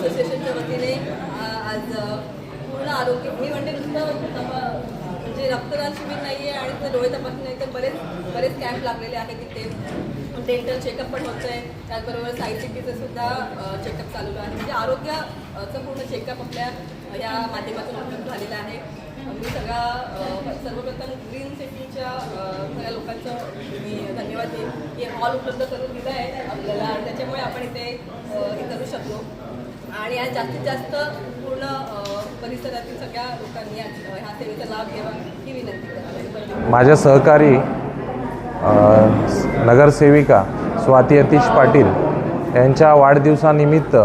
असोसिएशनच्या वतीने आज पूर्ण आरोग्य मी म्हणते नुसतं म्हणजे रक्तदान शिबिर नाही आहे आणि ते डोळे तपासणी नाही तर बरेच कॅम्प लागलेले आहेत तिथे डेंटल चेकअप पण होतं आहे. त्याचबरोबर सायसिटीचं सुद्धा चेकअप चालू आहे. म्हणजे आरोग्याचं पूर्ण चेकअप आपल्या या माध्यमातून उपलब्ध झालेलं आहे. मी सर्वप्रथम ग्रीन सिटीच्या सगळ्या लोकांचं मी धन्यवाद देईन की हॉल उपलब्ध करून दिला आहे आपल्याला आणि त्याच्यामुळे आपण इथे हे करू शकलो आणि आज जास्तीत जास्त पूर्ण परिसरातील सगळ्या लोकांनी ह्या सेवेचा लाभ घ्यावा ही विनंती करते. माझ्या सहकारी नगरसेविका स्वाती अतिश पाटील यांच्या वाढदिवसानिमित्त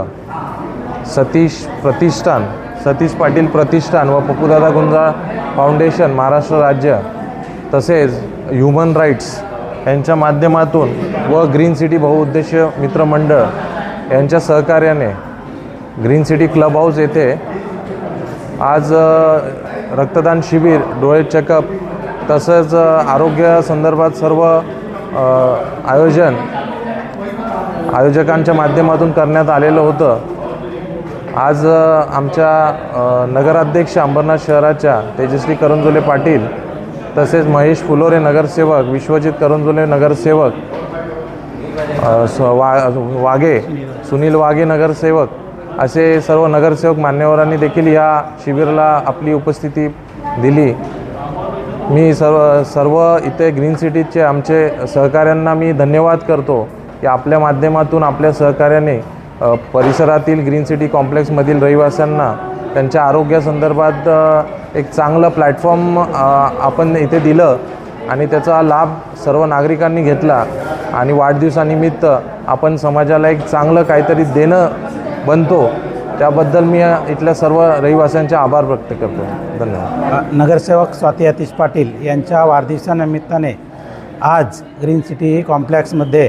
सतीश पाटील प्रतिष्ठान व पप्पूदादा गुंजाळ फाउंडेशन महाराष्ट्र राज्य तसेच ह्युमन राईट्स यांच्या माध्यमातून व ग्रीन सिटी बहुउद्देशीय मित्रमंडळ यांच्या सहकार्याने ग्रीन सिटी क्लब हाऊस येथे आज रक्तदान शिबिर, डोळे चेकअप तसंच आरोग्यासंदर्भात सर्व आयोजकांच्या माध्यमातून करण्यात आलेलं होतं. आज आमच्या नगराध्यक्ष अंबरनाथ शहराच्या तेजश्री करंजुले पाटील तसेच महेश फुलोरे नगरसेवक, विश्वजित करंजुले नगरसेवक, सुनील वाघे नगरसेवक असे सर्व नगरसेवक मान्यवरांनी देखील या शिबिराला आपली उपस्थिती दिली. मी सर्व इथे ग्रीन सिटीचे आमचे सहकाऱ्यांना मी धन्यवाद करतो की आपल्या माध्यमातून आपल्या सहकार्याने परिसरातील ग्रीन सिटी कॉम्प्लेक्समधील रहिवाशांना त्यांच्या आरोग्यासंदर्भात एक चांगलं प्लॅटफॉर्म आपण इथे दिलं आणि त्याचा लाभ सर्व नागरिकांनी घेतला आणि वाढदिवसानिमित्त आपण समाजाला एक चांगलं काहीतरी देणं बनतो. त्याबद्दल मी इथल्या सर्व रहिवाशांचे आभार व्यक्त करतो. धन्यवाद. नगरसेवक स्वाती अतिश पाटील यांच्या वाढदिवसानिमित्ताने आज ग्रीन सिटी कॉम्प्लेक्समध्ये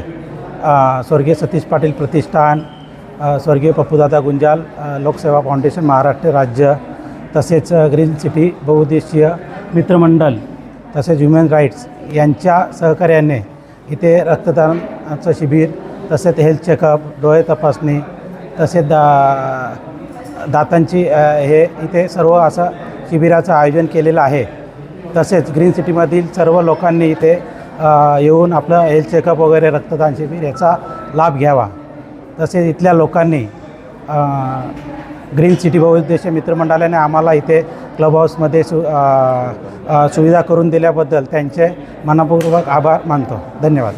स्वर्गीय सतीश पाटील प्रतिष्ठान, स्वर्गीय पप्पूदादा गुंजाल लोकसेवा फाउंडेशन महाराष्ट्र राज्य तसेच ग्रीन सिटी बहुउद्देशीय मित्रमंडळ तसेच ह्युमन राईट्स यांच्या सहकार्याने इथे रक्तदानाचं शिबिर तसेच हेल्थ चेकअप, डोळे तपासणी तसेच दातांची हे इथे सर्व असं शिबिराचं आयोजन केलेलं आहे. तसेच ग्रीन सिटीमधील सर्व लोकांनी इथे येऊन आपलं हेल्थ चेकअप वगैरे रक्तदान शिबिर याचा लाभ घ्यावा. तसेच इथल्या लोकांनी ग्रीन सिटी बहुउद्देशीय मित्रमंडळाने आम्हाला इथे क्लब हाऊसमध्ये सुविधा करून दिल्याबद्दल त्यांचे मनपूर्वक आभार मानतो. धन्यवाद.